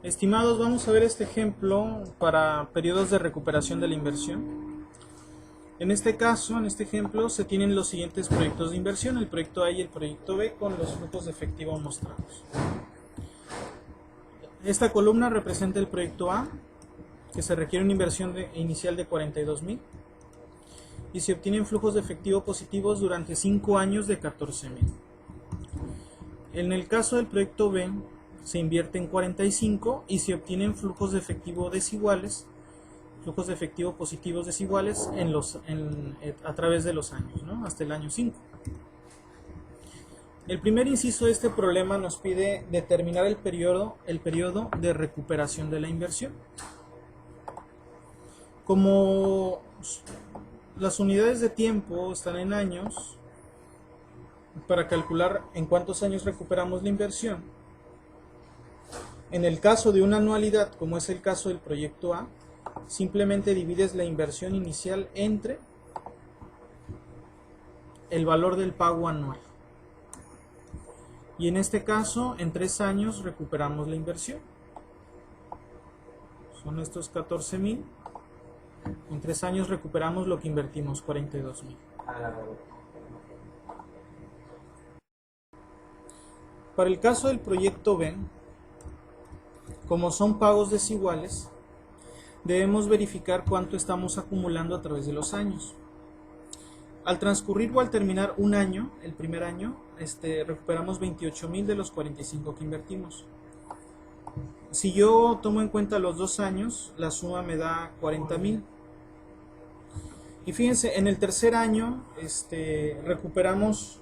Estimados, vamos a ver este ejemplo para periodos de recuperación de la inversión. En este caso, en este ejemplo, se tienen los siguientes proyectos de inversión, el proyecto A y el proyecto B, con los flujos de efectivo mostrados. Esta columna representa el proyecto A, que se requiere una inversión inicial de 42,000 y se obtienen flujos de efectivo positivos durante 5 años de 14,000. En el caso del proyecto B, se invierte en 45 y se obtienen flujos de efectivo desiguales, flujos de efectivo positivos desiguales a través de los años, ¿no? Hasta el año 5. El primer inciso de este problema nos pide determinar el periodo de recuperación de la inversión. Como las unidades de tiempo están en años, para calcular en cuántos años recuperamos la inversión, en el caso de una anualidad, como es el caso del proyecto A, simplemente divides la inversión inicial entre el valor del pago anual. Y en este caso, en 3 años recuperamos la inversión. Son estos 14,000. En 3 años recuperamos lo que invertimos, 42,000. Para el caso del proyecto B, como son pagos desiguales, debemos verificar cuánto estamos acumulando a través de los años. Al transcurrir o al terminar un año, el primer año, recuperamos 28,000 de los 45 que invertimos. Si yo tomo en cuenta los 2 años, la suma me da 40,000. Y fíjense, en el tercer año recuperamos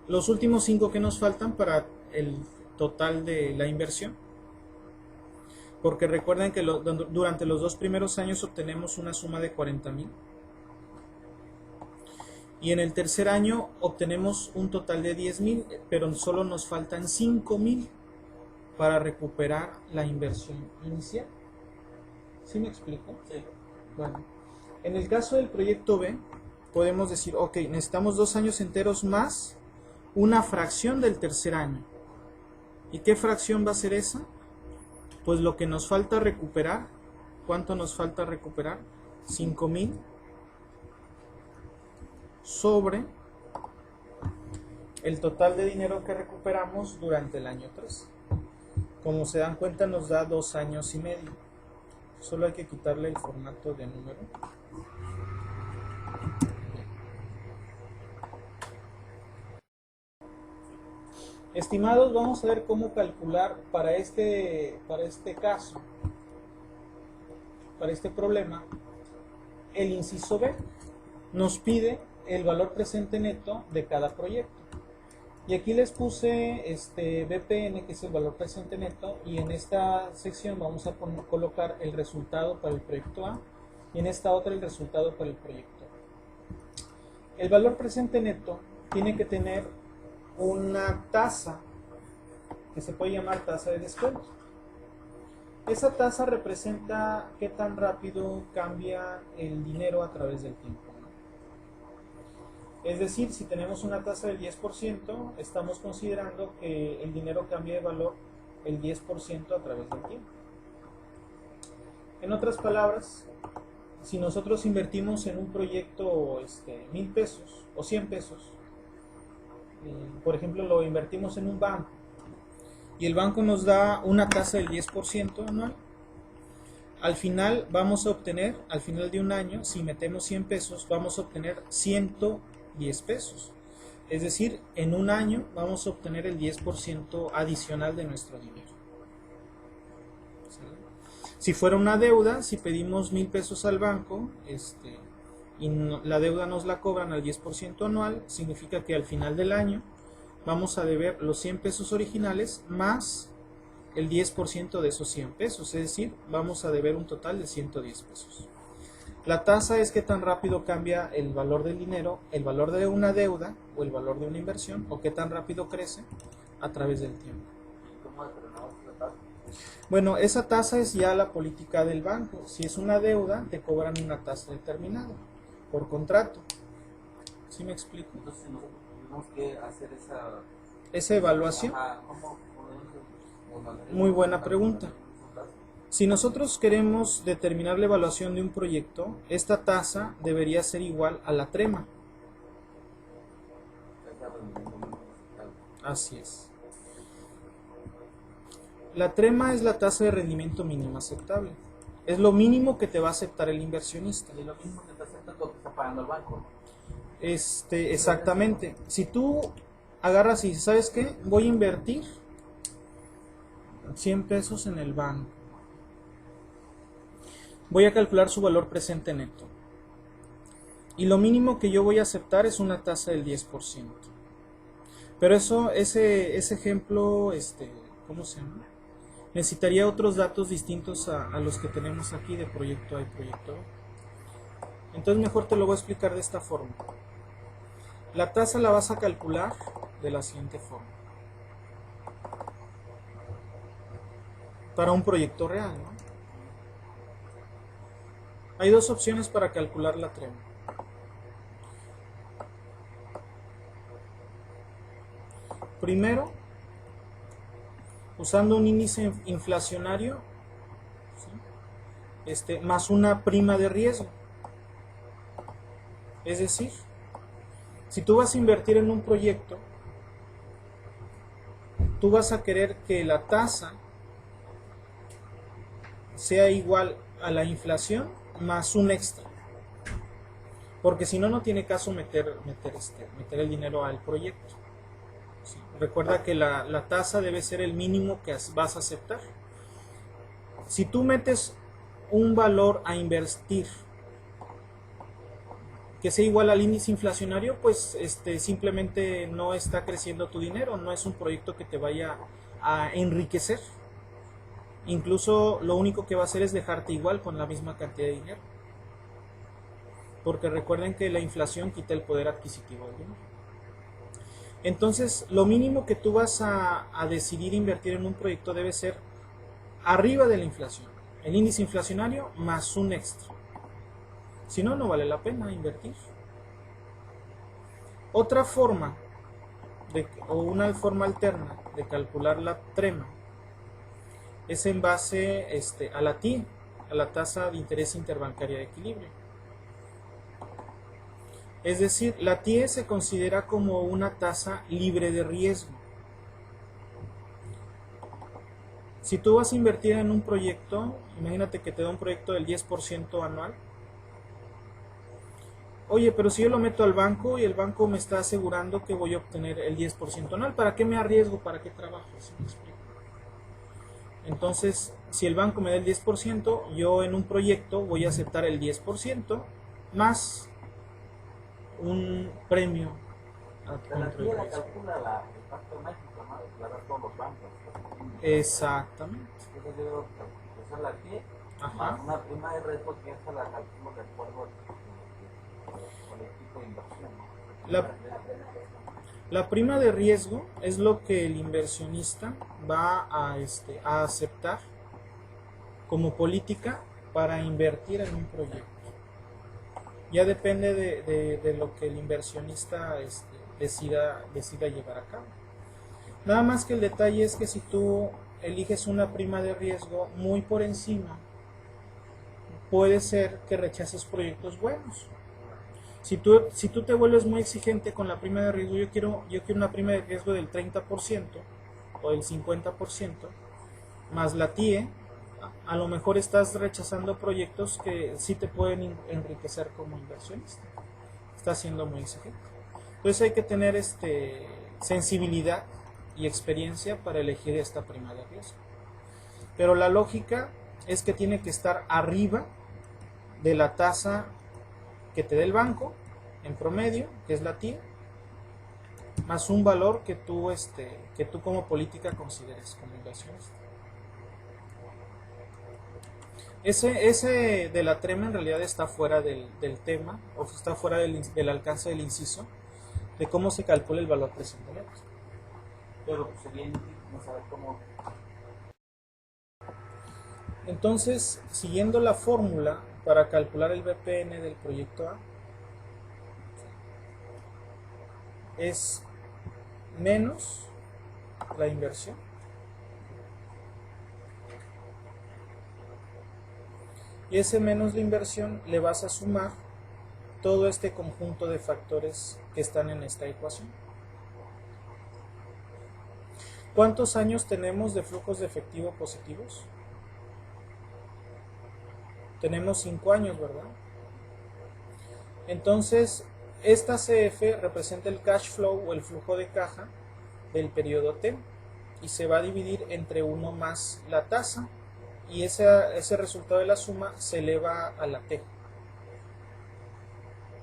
los últimos 5 que nos faltan para el total de la inversión. Porque recuerden que durante los 2 primeros años obtenemos una suma de 40,000. Y en el tercer año obtenemos un total de 10,000, pero solo nos faltan 5,000 para recuperar la inversión inicial. ¿Sí me explico? Sí. Bueno, en el caso del proyecto B, podemos decir, ok, necesitamos 2 años enteros más una fracción del tercer año. ¿Y qué fracción va a ser esa? Pues lo que nos falta recuperar. ¿Cuánto nos falta recuperar? 5,000 sobre el total de dinero que recuperamos durante el año 3. Como se dan cuenta, nos da 2 años y medio. Solo hay que quitarle el formato de número. Estimados, vamos a ver cómo calcular para este caso, para este problema, el inciso B. Nos pide el valor presente neto de cada proyecto. Y aquí les puse BPN, que es el valor presente neto, y en esta sección vamos a colocar el resultado para el proyecto A y en esta otra el resultado para el proyecto A. El valor presente neto tiene que tener una tasa que se puede llamar tasa de descuento. Esa tasa representa qué tan rápido cambia el dinero a través del tiempo. Es decir, si tenemos una tasa del 10%, estamos considerando que el dinero cambia de valor el 10% a través del tiempo. En otras palabras, si nosotros invertimos en un proyecto 1,000 pesos o 100 pesos, por ejemplo, lo invertimos en un banco y el banco nos da una tasa del 10% anual, al final vamos a obtener, al final de un año, si metemos 100 pesos, vamos a obtener 110 pesos. Es decir, en un año vamos a obtener el 10% adicional de nuestro dinero. Si fuera una deuda, si pedimos 1,000 pesos al banco, y la deuda nos la cobran al 10% anual, significa que al final del año vamos a deber los 100 pesos originales más el 10% de esos 100 pesos, es decir, vamos a deber un total de 110 pesos. La tasa es qué tan rápido cambia el valor del dinero, el valor de una deuda o el valor de una inversión, o qué tan rápido crece a través del tiempo. ¿Cómo determinamos la tasa? Bueno, esa tasa es ya la política del banco. Si es una deuda, te cobran una tasa determinada por contrato. ¿Sí me explico? Entonces nosotros tenemos que hacer esa Esa evaluación. ¿Cómo podemos Muy buena pregunta. Si nosotros queremos determinar la evaluación de un proyecto, esta tasa debería ser igual a la trema. Así es. La trema es la tasa de rendimiento mínimo aceptable. Es lo mínimo que te va a aceptar el inversionista. Y lo mismo que te acepta lo que está pagando el banco. Exactamente. Si tú agarras y dices, ¿sabes qué? Voy a invertir 100 pesos en el banco. Voy a calcular su valor presente neto. Y lo mínimo que yo voy a aceptar es una tasa del 10%. Pero ese ejemplo, ¿cómo se llama? Necesitaría otros datos distintos a los que tenemos aquí de proyecto A y proyecto B. Entonces mejor te lo voy a explicar de esta forma. La tasa la vas a calcular de la siguiente forma. Para un proyecto real, ¿no? Hay dos opciones para calcular la trema. Primero, usando un índice inflacionario, ¿sí? Más una prima de riesgo. Es decir, si tú vas a invertir en un proyecto, tú vas a querer que la tasa sea igual a la inflación más un extra. Porque si no, no tiene caso meter el dinero al proyecto. ¿Sí? Recuerda que la tasa debe ser el mínimo que vas a aceptar. Si tú metes un valor a invertir que sea igual al índice inflacionario, pues simplemente no está creciendo tu dinero, no es un proyecto que te vaya a enriquecer. Incluso lo único que va a hacer es dejarte igual con la misma cantidad de dinero. Porque recuerden que la inflación quita el poder adquisitivo del dinero. Entonces, lo mínimo que tú vas a decidir invertir en un proyecto debe ser arriba de la inflación. El índice inflacionario más un extra. Si no, no vale la pena invertir. Otra forma, o una forma alterna de calcular la trema, es en base a la TIE, a la tasa de interés interbancaria de equilibrio. Es decir, la TIE se considera como una tasa libre de riesgo. Si tú vas a invertir en un proyecto, imagínate que te da un proyecto del 10% anual. Oye, pero si yo lo meto al banco y el banco me está asegurando que voy a obtener el 10% anual, ¿para qué me arriesgo? ¿Para qué trabajo? ¿Sí me explico? Entonces, si el banco me da el 10%, yo en un proyecto voy a aceptar el 10% más un premio. Pero la TIE la calcula el Banco de México, ¿no? La da todos los bancos. Exactamente. Entonces yo debo usar la TIE más una prima de riesgo que esta la calculo de acuerdo con el tipo de inversión, ¿no? La prima de riesgo es lo que el inversionista va a aceptar como política para invertir en un proyecto. Ya depende de lo que el inversionista decida llevar a cabo. Nada más que el detalle es que si tú eliges una prima de riesgo muy por encima, puede ser que rechaces proyectos buenos. Si tú te vuelves muy exigente con la prima de riesgo, yo quiero una prima de riesgo del 30% o del 50%, más la TIE, a lo mejor estás rechazando proyectos que sí te pueden enriquecer como inversionista. Estás siendo muy exigente. Entonces hay que tener sensibilidad y experiencia para elegir esta prima de riesgo. Pero la lógica es que tiene que estar arriba de la tasa que te dé el banco en promedio, que es la TIE, más un valor que tú como política consideres como inversionista. Ese de la trema en realidad está fuera del tema, o está fuera del alcance del inciso, de cómo se calcula el valor presente neto. Pero pues sería inútil no saber cómo. Entonces, siguiendo la fórmula para calcular el BPN del proyecto A, es menos la inversión y ese menos la inversión le vas a sumar todo este conjunto de factores que están en esta ecuación. ¿Cuántos años tenemos de flujos de efectivo positivos? Tenemos 5 años, ¿verdad? Entonces, esta CF representa el cash flow o el flujo de caja del periodo T y se va a dividir entre 1 más la tasa y ese resultado de la suma se eleva a la T.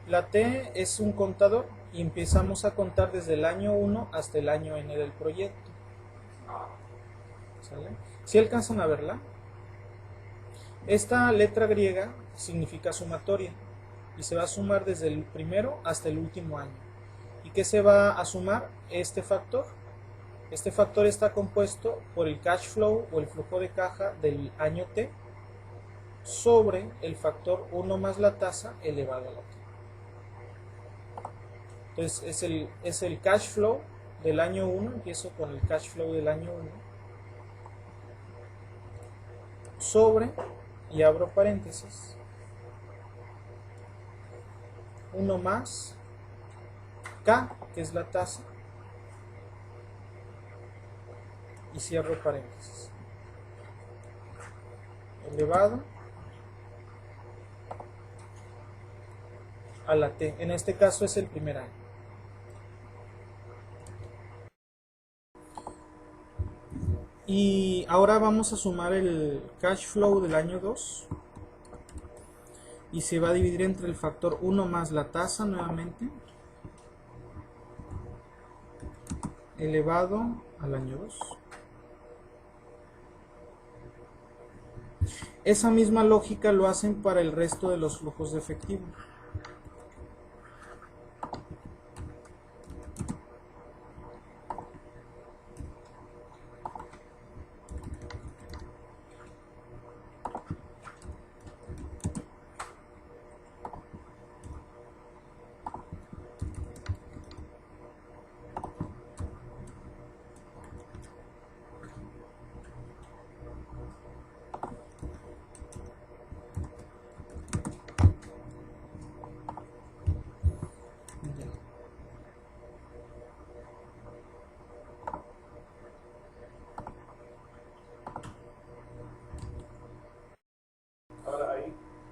La T es un contador y empezamos a contar desde el año 1 hasta el año N del proyecto. ¿Sale? ¿Sí alcanzan a verla? Esta letra griega significa sumatoria y se va a sumar desde el primero hasta el último año. ¿Y qué se va a sumar? Este factor. Este factor está compuesto por el cash flow o el flujo de caja del año T sobre el factor 1 más la tasa elevado a la T. Entonces es el cash flow del año 1, empiezo con el cash flow del año 1, sobre, y abro paréntesis, 1 más K, que es la tasa, y cierro paréntesis, elevado a la T. En este caso es el primer año. Y ahora vamos a sumar el cash flow del año 2 y se va a dividir entre el factor 1 más la tasa nuevamente elevado al año 2. Esa misma lógica lo hacen para el resto de los flujos de efectivo.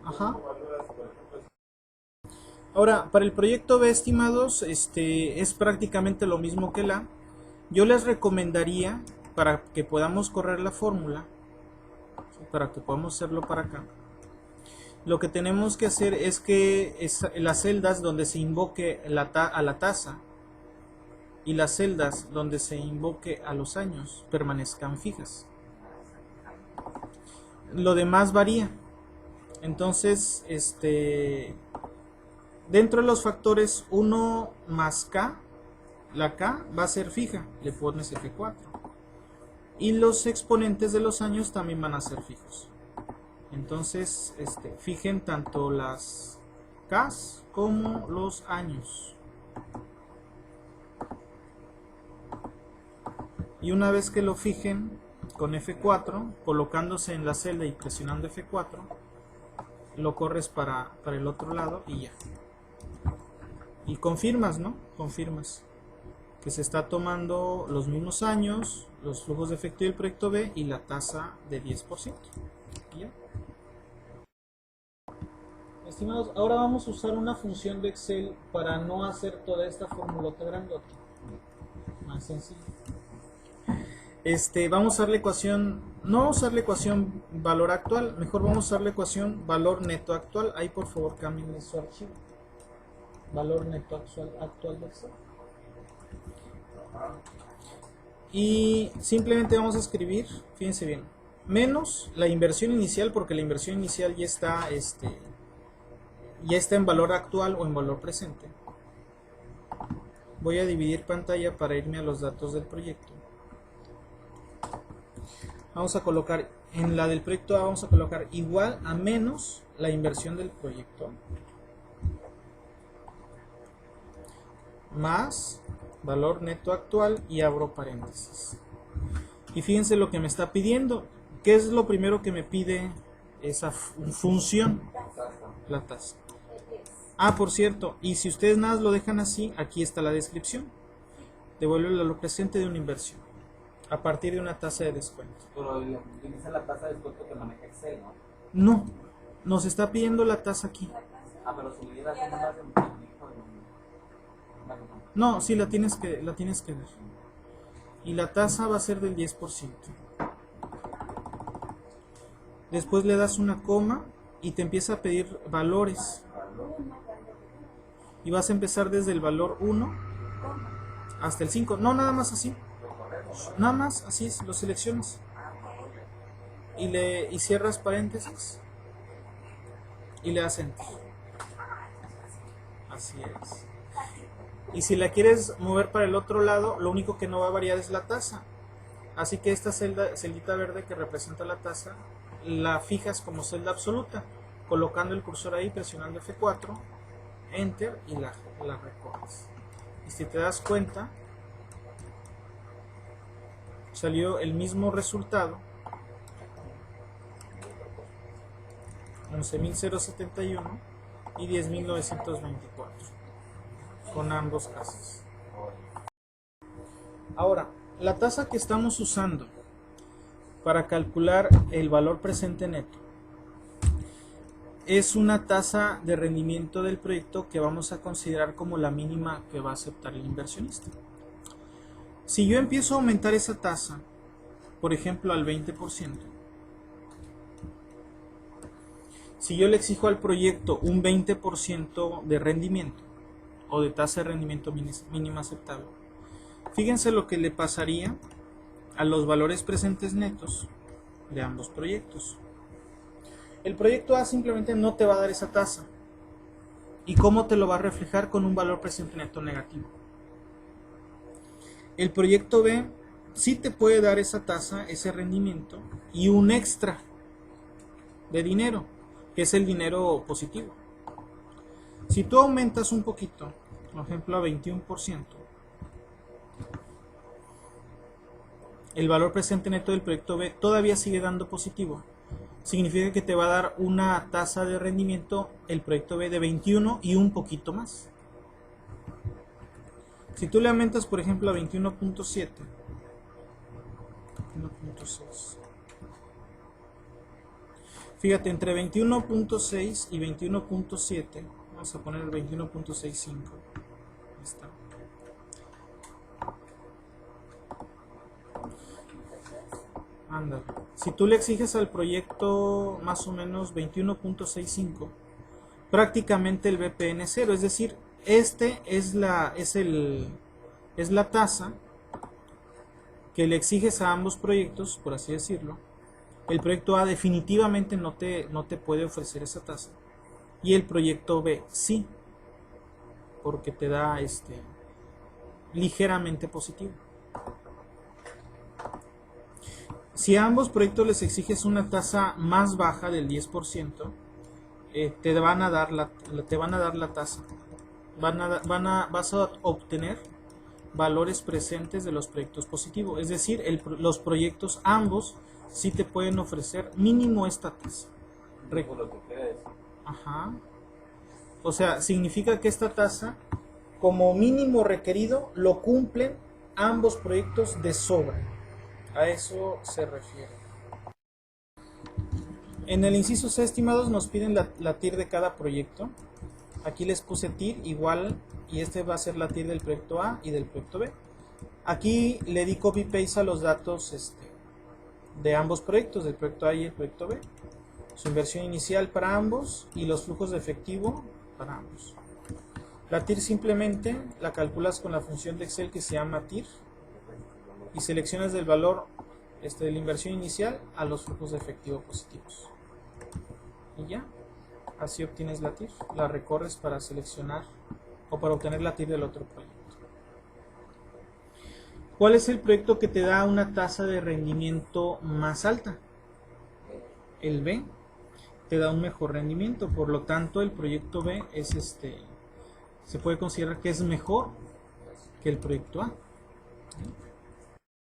Ajá. Ahora, para el proyecto B, estimados, es prácticamente lo mismo que la. Yo les recomendaría, para que podamos correr la fórmula, para que podamos hacerlo para acá, lo que tenemos que hacer es que las celdas donde se invoque a la tasa y las celdas donde se invoque a los años permanezcan fijas. Lo demás varía. Entonces, dentro de los factores 1 más K, la K va a ser fija, le pones F4. Y los exponentes de los años también van a ser fijos. Entonces, fijen tanto las Ks como los años. Y una vez que lo fijen con F4, colocándose en la celda y presionando F4, lo corres para el otro lado y ya. Y confirmas, ¿no? Confirmas que se está tomando los mismos años, los flujos de efectivo del proyecto B y la tasa de 10%. ¿Y ya? Estimados, ahora vamos a usar una función de Excel para no hacer toda esta formulota grandota. Más sencillo. Vamos a usar la ecuación, no vamos a usar la ecuación valor actual, mejor vamos a usar la ecuación valor neto actual. Ahí por favor cambien su archivo. Valor neto actual de Excel. Y simplemente vamos a escribir, fíjense bien, menos la inversión inicial, porque la inversión inicial ya está en valor actual o en valor presente. Voy a dividir pantalla para irme a los datos del proyecto. Vamos a colocar, en la del proyecto A vamos a colocar igual a menos la inversión del proyecto más valor neto actual y abro paréntesis. Y fíjense lo que me está pidiendo. ¿Qué es lo primero que me pide esa función, la tasa. Ah, por cierto, y si ustedes nada lo dejan así, aquí está la descripción. Devuelve el valor presente de una inversión a partir de una tasa de descuento. Pero utiliza la tasa de descuento que maneja Excel, ¿no? No, nos está pidiendo la tasa aquí. Ah, pero si hubiera sido más de un No, sí, la tienes que ver. Y la tasa va a ser del 10%. Después le das una coma y te empieza a pedir valores. Y vas a empezar desde el valor 1 hasta el 5. No, nada más así. Nada más así es, lo seleccionas. Y cierras paréntesis. Y le das enter. Así es. Y si la quieres mover para el otro lado, lo único que no va a variar es la tasa. Así que esta celdita verde que representa la tasa, la fijas como celda absoluta, colocando el cursor ahí, presionando F4, Enter y la recorres. Y si te das cuenta, salió el mismo resultado, 11.071 y 10.924, con ambos casos. Ahora, la tasa que estamos usando para calcular el valor presente neto es una tasa de rendimiento del proyecto que vamos a considerar como la mínima que va a aceptar el inversionista. Si yo empiezo a aumentar esa tasa, por ejemplo al 20%, si yo le exijo al proyecto un 20% de rendimiento o de tasa de rendimiento mínima aceptable, fíjense lo que le pasaría a los valores presentes netos de ambos proyectos. El proyecto A simplemente no te va a dar esa tasa. ¿Y cómo te lo va a reflejar? Con un valor presente neto negativo. El proyecto B sí te puede dar esa tasa, ese rendimiento y un extra de dinero, que es el dinero positivo. Si tú aumentas un poquito, por ejemplo a 21%, el valor presente neto del proyecto B todavía sigue dando positivo. Significa que te va a dar una tasa de rendimiento el proyecto B de 21 y un poquito más. Si tú le aumentas, por ejemplo, a 21.7, 21.6, fíjate, entre 21.6 y 21.7, vamos a poner el 21.65, ahí está. Ándale. Si tú le exiges al proyecto más o menos 21.65, prácticamente el BPN es 0, es decir, este es la tasa que le exiges a ambos proyectos, por así decirlo. El proyecto A definitivamente no te puede ofrecer esa tasa, y el proyecto B sí, porque te da ligeramente positivo. Si a ambos proyectos les exiges una tasa más baja del 10%, te van a dar la tasa. Vas a obtener valores presentes de los proyectos positivos. Es decir, los proyectos ambos sí te pueden ofrecer mínimo esta tasa. Ajá. O sea, significa que esta tasa, como mínimo requerido, lo cumplen ambos proyectos de sobra. A eso se refiere. En el inciso C, estimados, nos piden la TIR de cada proyecto. Aquí les puse TIR igual, y este va a ser la TIR del proyecto A y del proyecto B. Aquí le di copy paste a los datos de ambos proyectos, del proyecto A y el proyecto B. Su inversión inicial para ambos y los flujos de efectivo para ambos. La TIR simplemente la calculas con la función de Excel que se llama TIR y seleccionas del valor de la inversión inicial a los flujos de efectivo positivos. Y ya, así obtienes la TIR. La recorres para seleccionar o para obtener la TIR del otro proyecto. ¿Cuál es el proyecto que te da una tasa de rendimiento más alta? El B te da un mejor rendimiento, por lo tanto el proyecto B es se puede considerar que es mejor que el proyecto A.